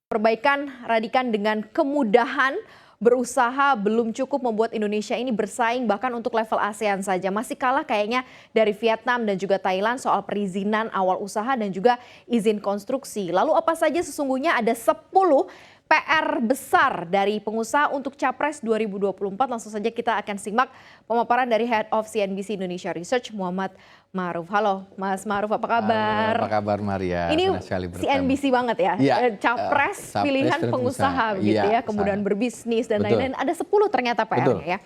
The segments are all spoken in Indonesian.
Perbaikan radikan dengan kemudahan berusaha belum cukup membuat Indonesia ini bersaing bahkan untuk level ASEAN saja. Masih kalah kayaknya dari Vietnam dan juga Thailand soal perizinan awal usaha dan juga izin konstruksi. Lalu apa saja sesungguhnya ada 10 PR besar dari pengusaha untuk Capres 2024. Langsung saja kita akan simak pemaparan dari Head of CNBC Indonesia Research Muhammad Ma'ruf. Halo Mas Ma'ruf, apa kabar? Halo, apa kabar Maria? Ini CNBC banget ya, Capres pilihan pengusaha begitu ya, kemudian berbisnis dan lain-lain. Ada 10 ternyata PR-nya ya.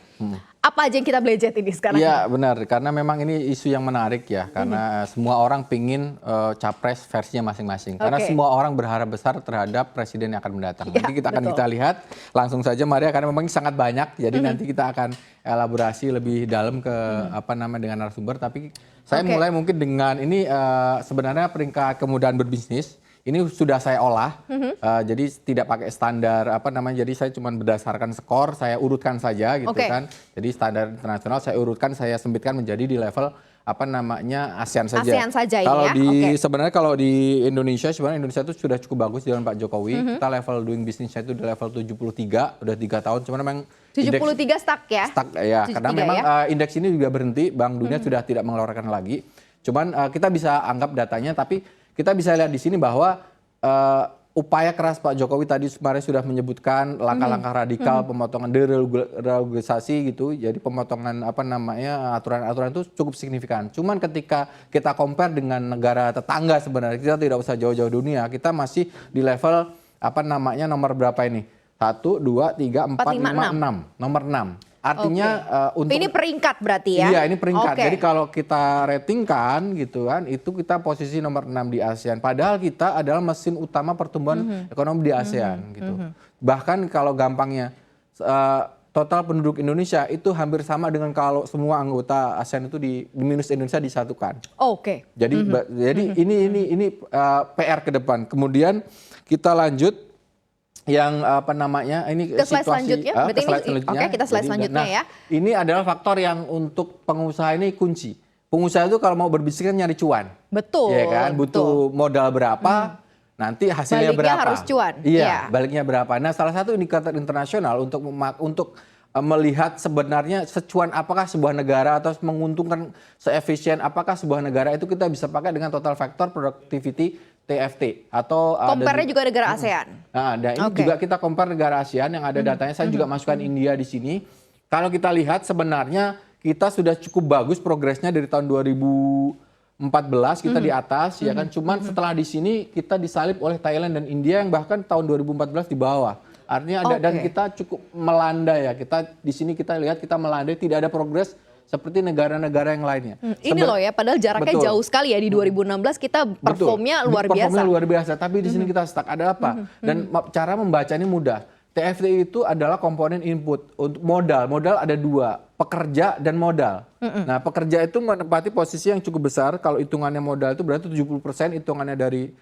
Apa aja yang kita belajar ini sekarang? Iya benar, karena memang ini isu yang menarik ya, karena semua orang pingin Capres versinya masing-masing. Karena semua orang berharap besar terhadap presiden yang akan mendatang. Nanti kita akan lihat langsung saja Maria, karena memang ini sangat banyak. Jadi nanti kita akan elaborasi lebih dalam ke dengan narasumber. Tapi saya mulai mungkin dengan ini sebenarnya peringkat kemudahan berbisnis. Ini sudah saya olah, jadi tidak pakai standar jadi saya cuma berdasarkan skor, saya urutkan saja gitu kan. Jadi standar internasional saya urutkan, saya sempitkan menjadi di level ASEAN saja. ASEAN saja kalau ini ya. Sebenarnya kalau di Indonesia, sebenarnya Indonesia itu sudah cukup bagus dengan Pak Jokowi. Kita level doing business-nya itu di level 73, udah 3 tahun. Cuman memang 73 stuck ya? Stuck ya, karena memang indeks ini juga berhenti, Bank Dunia sudah tidak mengeluarkan lagi. Cuman kita bisa anggap datanya, tapi kita bisa lihat di sini bahwa upaya keras Pak Jokowi tadi kemarin sudah menyebutkan langkah-langkah radikal pemotongan deregulasi gitu. Jadi pemotongan aturan-aturan itu cukup signifikan. Cuman ketika kita compare dengan negara tetangga sebenarnya, kita tidak usah jauh-jauh dunia, kita masih di level nomor berapa ini? 1, 2, 3, 4, 5, 6. Nomor 6. Artinya untuk ini peringkat berarti ya? Iya, ini peringkat. Jadi kalau kita ratingkan gitu kan, itu kita posisi nomor 6 di ASEAN. Padahal kita adalah mesin utama pertumbuhan ekonomi di ASEAN gitu. Bahkan kalau gampangnya total penduduk Indonesia itu hampir sama dengan kalau semua anggota ASEAN itu di minus Indonesia disatukan. Jadi ini PR ke depan. Kemudian kita lanjut yang ini ke slide selanjutnya. Kita slide selanjutnya ya. Ini adalah faktor yang untuk pengusaha ini kunci. Pengusaha itu kalau mau berbisnis kan nyari cuan. Betul. Ya kan, butuh modal berapa, nanti hasilnya baliknya berapa. Harus cuan. Iya, baliknya berapa. Nah, salah satu indikator internasional untuk melihat sebenarnya secuan apakah sebuah negara atau menguntungkan seefisien apakah sebuah negara, itu kita bisa pakai dengan total factor productivity TFT atau compare-nya juga negara ASEAN. Nah, ini juga kita compare negara ASEAN yang ada datanya. Saya juga masukkan India di sini. Kalau kita lihat sebenarnya kita sudah cukup bagus progresnya dari tahun 2014 kita di atas ya kan. Cuman setelah di sini kita disalip oleh Thailand dan India yang bahkan tahun 2014 di bawah. Artinya ada dan kita cukup melandai ya. Kita di sini kita lihat kita melandai, tidak ada progres seperti negara-negara yang lainnya. Ini loh ya, padahal jaraknya jauh sekali ya. Di 2016 kita performnya luar biasa. Performnya luar biasa, tapi di sini kita stuck. Ada apa? Dan cara membaca ini mudah. TFT itu adalah komponen input. Untuk modal ada 2, pekerja dan modal. Nah, pekerja itu menempati posisi yang cukup besar. Kalau hitungannya modal itu berarti 70% hitungannya dari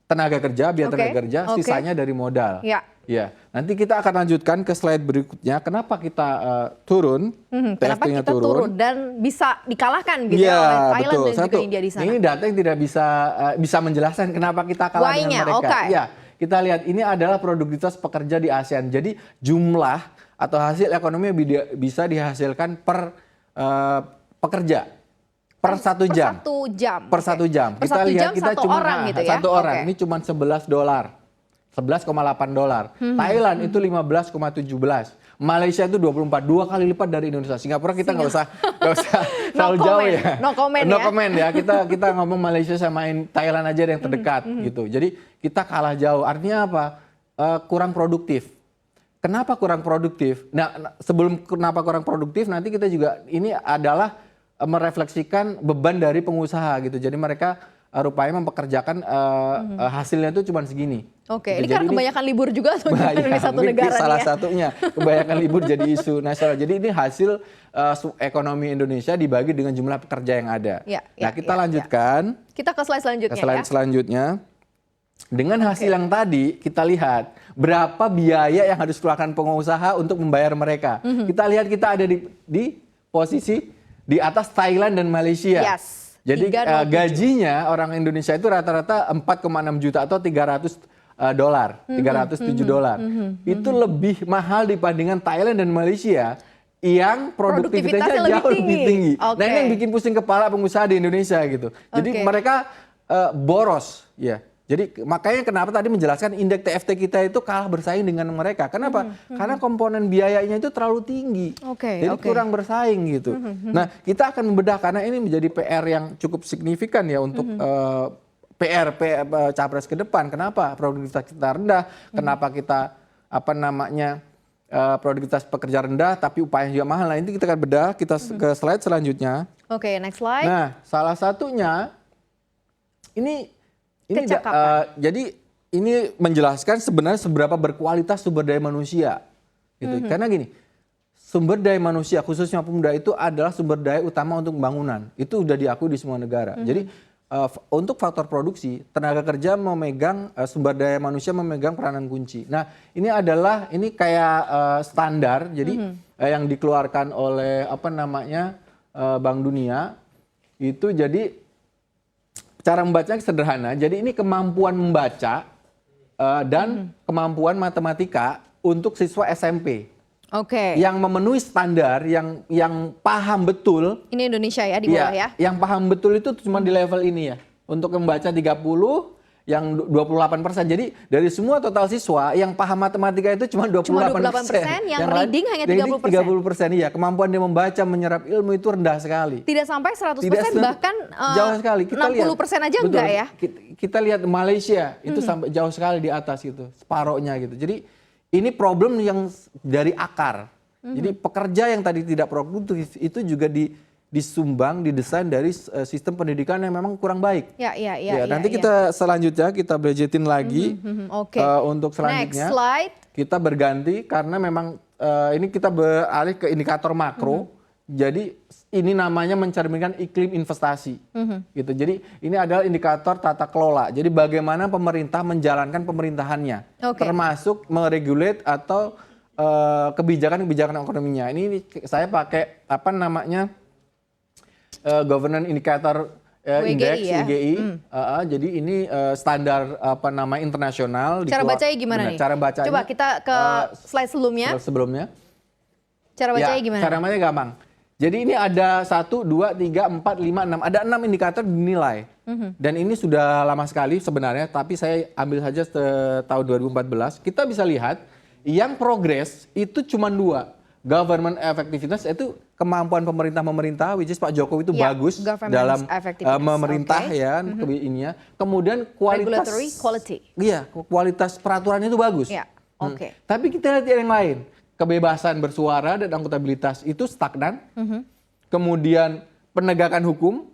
tenaga kerja, biaya tenaga kerja, sisanya dari modal. Ya, nanti kita akan lanjutkan ke slide berikutnya. Kenapa kita turun? Kenapa kita turun dan bisa dikalahkan gitu oleh Thailand dan juga India di sana? Ini data yang tidak bisa menjelaskan kenapa kita kalah dengan mereka. Ya, kita lihat ini adalah produktivitas pekerja di ASEAN. Jadi jumlah atau hasil ekonomi bisa dihasilkan per pekerja. Per 1 jam. Per 1 jam. Kita lihat kita cuma satu orang. Ini cuma $11. $11,8. Thailand itu 15,17. Malaysia itu 24, 2 kali lipat dari Indonesia. Singapura kita nggak usah terlalu jauh ya. No comment ya. Kita ngomong Malaysia sama Thailand aja yang terdekat gitu. Jadi kita kalah jauh. Artinya apa? Kurang produktif. Kenapa kurang produktif? Nah, sebelum kenapa kurang produktif, nanti kita juga ini adalah merefleksikan beban dari pengusaha gitu. Jadi mereka rupanya mempekerjakan hasilnya itu cuma segini. Ini karena kebanyakan libur juga atau di satu negara salah satunya kebanyakan libur jadi isu nasional. Jadi ini hasil ekonomi Indonesia dibagi dengan jumlah pekerja yang ada. Nah, kita lanjutkan. Kita ke slide selanjutnya. Ke slide selanjutnya. Dengan hasil yang tadi kita lihat berapa biaya yang harus dikeluarkan pengusaha untuk membayar mereka. Kita lihat kita ada di posisi di atas Thailand dan Malaysia. Jadi gajinya orang Indonesia itu rata-rata 4,6 juta atau dolar, 307 dolar. Itu lebih mahal dibandingkan Thailand dan Malaysia yang produktivitasnya jauh lebih tinggi. Nah, ini yang bikin pusing kepala pengusaha di Indonesia gitu. Jadi mereka boros, ya. Jadi makanya kenapa tadi menjelaskan indeks TFT kita itu kalah bersaing dengan mereka. Kenapa? Karena komponen biayanya itu terlalu tinggi. Jadi kurang bersaing gitu. Nah, kita akan membedah karena ini menjadi PR yang cukup signifikan ya untuk PR Capres ke depan. Kenapa? Produktivitas kita rendah. Kenapa kita produktivitas pekerja rendah tapi upahnya juga mahal. Nah, ini kita akan bedah. Kita ke slide selanjutnya. Oke, next slide. Nah, salah satunya ini jadi ini menjelaskan sebenarnya seberapa berkualitas sumber daya manusia. Gitu. Karena gini, sumber daya manusia khususnya pemuda itu adalah sumber daya utama untuk pembangunan. Itu sudah diakui di semua negara. Jadi untuk faktor produksi, tenaga kerja memegang, sumber daya manusia memegang peranan kunci. Nah, ini kayak standar, jadi yang dikeluarkan oleh Bank Dunia itu jadi cara membacanya sederhana. Jadi ini kemampuan membaca dan kemampuan matematika untuk siswa SMP. Yang memenuhi standar, yang paham betul. Ini Indonesia ya di bawah ya. Yang paham betul itu cuma di level ini ya. Untuk membaca 30, yang 28%. Jadi dari semua total siswa yang paham matematika itu cuma 28%. Yang reading hanya 30%. Iya, kemampuan dia membaca, menyerap ilmu itu rendah sekali. Tidak sampai 100%, bahkan jauh sekali. Kita 60% aja betul, enggak ya? Kita lihat Malaysia itu sampai jauh sekali di atas gitu, separohnya gitu. Jadi ini problem yang dari akar. Jadi pekerja yang tadi tidak produktif itu juga disumbang, didesain dari sistem pendidikan yang memang kurang baik. Nanti kita selanjutnya kita budgetin lagi untuk selanjutnya. Next slide. Kita berganti karena memang ini kita beralih ke indikator makro. Jadi ini namanya mencerminkan iklim investasi. Gitu. Jadi ini adalah indikator tata kelola. Jadi bagaimana pemerintah menjalankan pemerintahannya, termasuk meregulate atau kebijakan-kebijakan ekonominya. Ini saya pakai Governance Indicator Index (IGI). Jadi ini standar internasional. Cara bacanya gimana nih? Cara bacanya. Coba kita ke slide sebelumnya. Cara bacanya gimana? Cara bacanya gampang. Jadi ini ada 1, 2, 3, 4, 5, 6. Ada 6 indikator dinilai. Dan ini sudah lama sekali sebenarnya, tapi saya ambil saja tahun 2014. Kita bisa lihat yang progres itu cuma 2. Government effectiveness itu kemampuan pemerintah, which is Pak Jokowi itu bagus dalam memerintah ininya. Kemudian kualitas regulatory quality. Iya, kualitas peraturannya itu bagus. Tapi kita lihat yang lain. Kebebasan bersuara dan akuntabilitas itu stagnan. Kemudian penegakan hukum.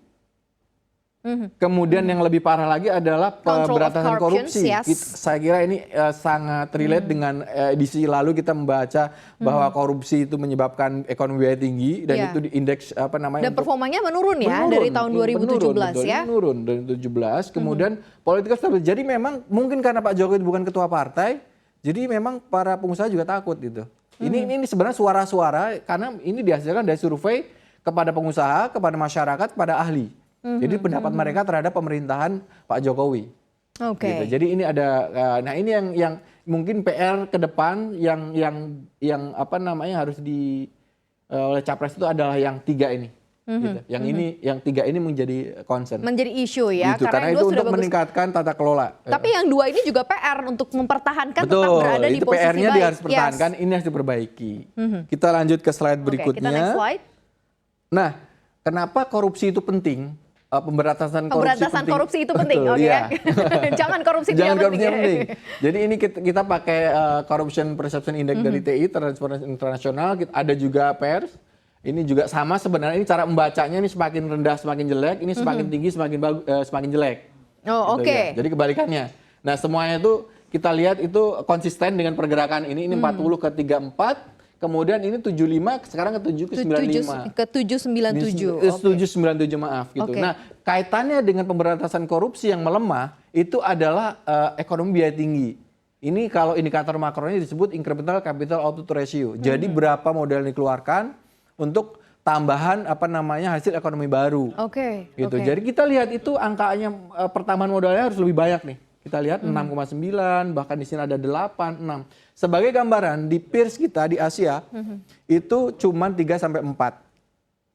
Kemudian yang lebih parah lagi adalah pemberantasan korupsi. Saya kira ini sangat relate dengan edisi lalu kita membaca bahwa korupsi itu menyebabkan ekonomi biaya tinggi dan itu di indeks Dan performanya menurun ya dari tahun 2017 ya. Menurun dari 2017. Kemudian politik stabilitas. Jadi memang mungkin karena Pak Jokowi bukan ketua partai, jadi memang para pengusaha juga takut gitu. Ini sebenarnya suara-suara karena ini dihasilkan dari survei kepada pengusaha, kepada masyarakat, kepada ahli. Jadi pendapat mereka terhadap pemerintahan Pak Jokowi. Gitu. Jadi ini ada, nah ini yang mungkin PR ke depan yang harus oleh Capres itu adalah yang 3 ini. Gitu. Yang 3 ini menjadi concern. Menjadi isu ya. Gitu, karena itu untuk meningkatkan tata kelola. Tapi yang 2 ini juga PR untuk mempertahankan tetap berada di posisi baik. Betul, itu PR-nya dia harus pertahankan, ini harus diperbaiki. Kita lanjut ke slide berikutnya. Kita next slide. Nah, kenapa korupsi itu penting? Pemberantasan korupsi itu penting. Jangan korupsi penting. Jadi ini kita pakai Corruption Perception Index dari TI, Transparency International. Ada juga pers. Ini juga sama sebenarnya, ini cara membacanya ini semakin rendah semakin jelek, ini semakin tinggi semakin jelek. Jadi kebalikannya. Nah, semuanya itu kita lihat itu konsisten dengan pergerakan ini 40 ke 34. Kemudian ini 75, sekarang ke 7 ke 95. Ke 797. 797 maaf gitu. Nah, kaitannya dengan pemberantasan korupsi yang melemah itu adalah ekonomi biaya tinggi. Ini kalau indikator makronya disebut incremental capital output ratio. Jadi berapa modal yang dikeluarkan untuk tambahan hasil ekonomi baru. Gitu. Jadi kita lihat itu angkanya pertambahan modalnya harus lebih banyak nih. Kita lihat 6,9, bahkan di sini ada 8, 6. Sebagai gambaran di peers kita di Asia itu cuma 3 sampai 4.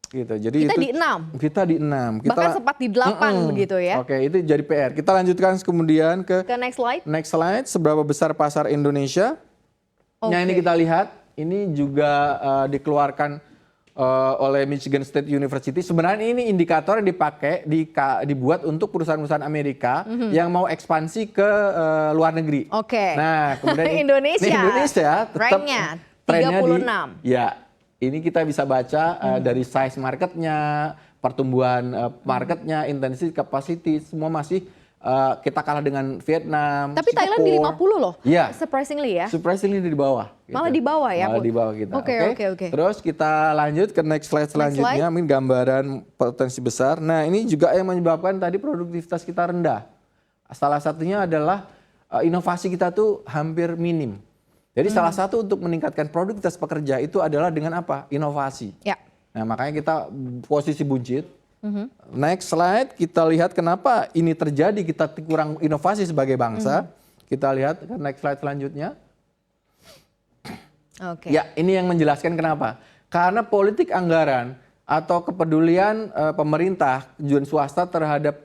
Gitu. Jadi kita itu, di 6. Kita di 6. Bahkan sempat di 8 begitu ya. Oke, itu jadi PR. Kita lanjutkan kemudian ke next slide. Next slide, seberapa besar pasar Indonesia. Nah, ini kita lihat, ini juga dikeluarkan oleh Michigan State University. Sebenarnya ini indikator yang dibuat untuk perusahaan-perusahaan Amerika yang mau ekspansi ke luar negeri. Oke. Nah, kemudian Indonesia tetap trennya 36. Ya, ini kita bisa baca dari size marketnya, pertumbuhan marketnya, intensity, capacity, semua masih kita kalah dengan Vietnam, tapi Singapore. Thailand di 50 loh, ya. Surprisingly ya. Surprisingly di bawah. Gitu. Malah di bawah ya? Malah di bawah kita. Oke. Terus kita lanjut ke next slide selanjutnya, ini gambaran potensi besar. Nah, ini juga yang menyebabkan tadi produktivitas kita rendah. Salah satunya adalah inovasi kita tuh hampir minim. Jadi salah satu untuk meningkatkan produktivitas pekerja itu adalah dengan apa? Inovasi. Ya. Nah, makanya kita posisi buncit. Next slide, kita lihat kenapa ini terjadi, kita kurang inovasi sebagai bangsa. Kita lihat ke next slide selanjutnya. Ya, ini yang menjelaskan kenapa. Karena politik anggaran atau kepedulian pemerintah, tujuan swasta terhadap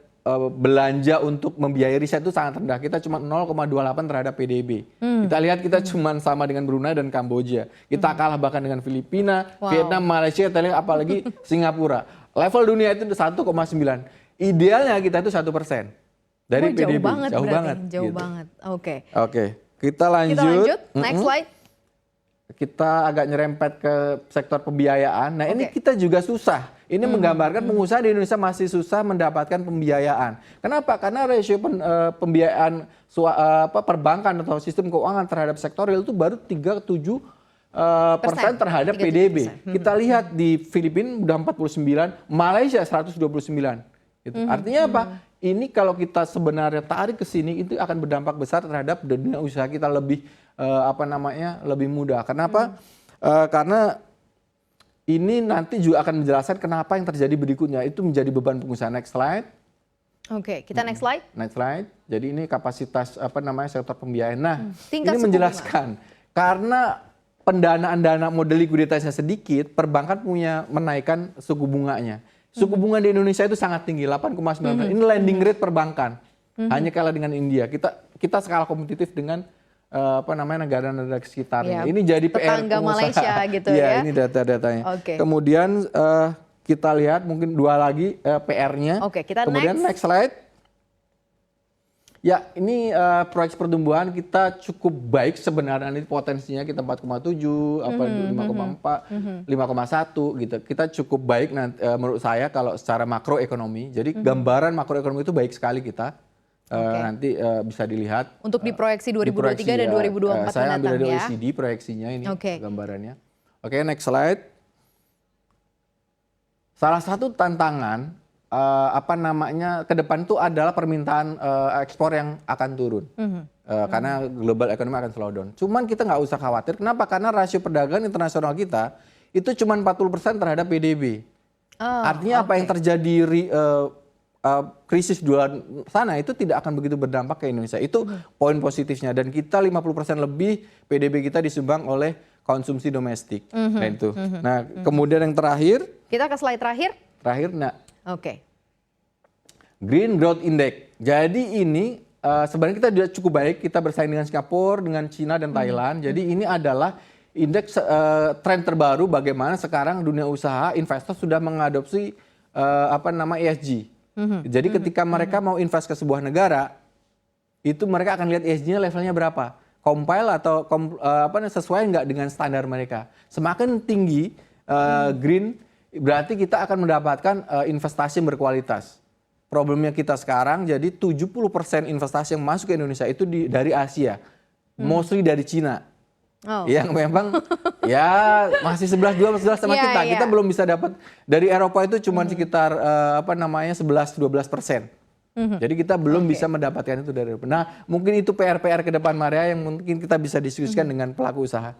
belanja untuk membiayai riset itu sangat rendah. Kita cuma 0,28 terhadap PDB. Kita lihat kita cuma sama dengan Brunei dan Kamboja. Kita kalah bahkan dengan Filipina, Vietnam, Malaysia, Thailand, apalagi Singapura. Level dunia itu 1,9. Idealnya kita itu 1% dari PDB. Jauh banget. Jauh banget. Oke. Kita lanjut. Next slide. Kita agak nyerempet ke sektor pembiayaan. Nah, ini kita juga susah. Ini menggambarkan pengusaha di Indonesia masih susah mendapatkan pembiayaan. Kenapa? Karena rasio pembiayaan perbankan atau sistem keuangan terhadap sektor real itu baru 37% terhadap PDB. Kita lihat di Filipina udah 49, Malaysia 129. Gitu. Artinya apa? Ini kalau kita sebenarnya tarik ke sini itu akan berdampak besar terhadap dunia usaha kita lebih lebih mudah. Kenapa? Karena ini nanti juga akan menjelaskan kenapa yang terjadi berikutnya itu menjadi beban pengusaha. Next slide. Oke, kita next slide. Next slide. Jadi ini kapasitas sektor pembiayaan. Nah, ini menjelaskan karena pendanaan dana model likuiditasnya sedikit, perbankan menaikkan suku bunganya. Suku bunga di Indonesia itu sangat tinggi, 8,9%. Ini lending rate perbankan. Hanya kalah dengan India. Kita skala kompetitif dengan negara-negara sekitarnya. Ya, ini jadi PR tetangga pengusaha. Malaysia gitu ya. Ini data-datanya. Kemudian kita lihat mungkin dua lagi PR-nya. Kita kemudian next slide. Ya, ini proyeksi pertumbuhan kita cukup baik sebenarnya, ini potensinya kita 4,7, 5,4, 5,1 gitu. Kita cukup baik menurut saya kalau secara makroekonomi. Jadi gambaran makroekonomi itu baik sekali kita. Nanti bisa dilihat. Untuk diproyeksi 2023 dan 2024 saya ambil dari ya. OECD proyeksinya ini gambarannya. Next slide. Salah satu tantangan ke depan itu adalah permintaan ekspor yang akan turun. Karena global economy akan slow down. Cuman kita nggak usah khawatir. Kenapa? Karena rasio perdagangan internasional kita itu cuma 40% terhadap PDB. Artinya apa yang terjadi krisis di luar sana itu tidak akan begitu berdampak ke Indonesia. Itu poin positifnya. Dan kita 50% lebih PDB kita disumbang oleh konsumsi domestik. Nah, kemudian yang terakhir. Kita ke slide terakhir. Green Growth Index. Jadi ini sebenarnya kita sudah cukup baik. Kita bersaing dengan Singapura, dengan Cina dan Thailand. Jadi ini adalah indeks tren terbaru bagaimana sekarang dunia usaha investor sudah mengadopsi ESG. Jadi ketika mereka mau invest ke sebuah negara, itu mereka akan lihat ESG-nya levelnya berapa, compile atau sesuai nggak dengan standar mereka. Semakin tinggi green, berarti kita akan mendapatkan investasi yang berkualitas. Problemnya kita sekarang, jadi 70% investasi yang masuk ke Indonesia itu dari Asia, mostly dari Cina. Yang memang ya masih 11-12 sama kita. Kita belum bisa dapat dari Eropa itu cuma sekitar 11-12%. Jadi kita belum bisa mendapatkan itu dari Eropa. Nah, mungkin itu PR-PR ke depan Maria yang mungkin kita bisa diskusikan dengan pelaku usaha.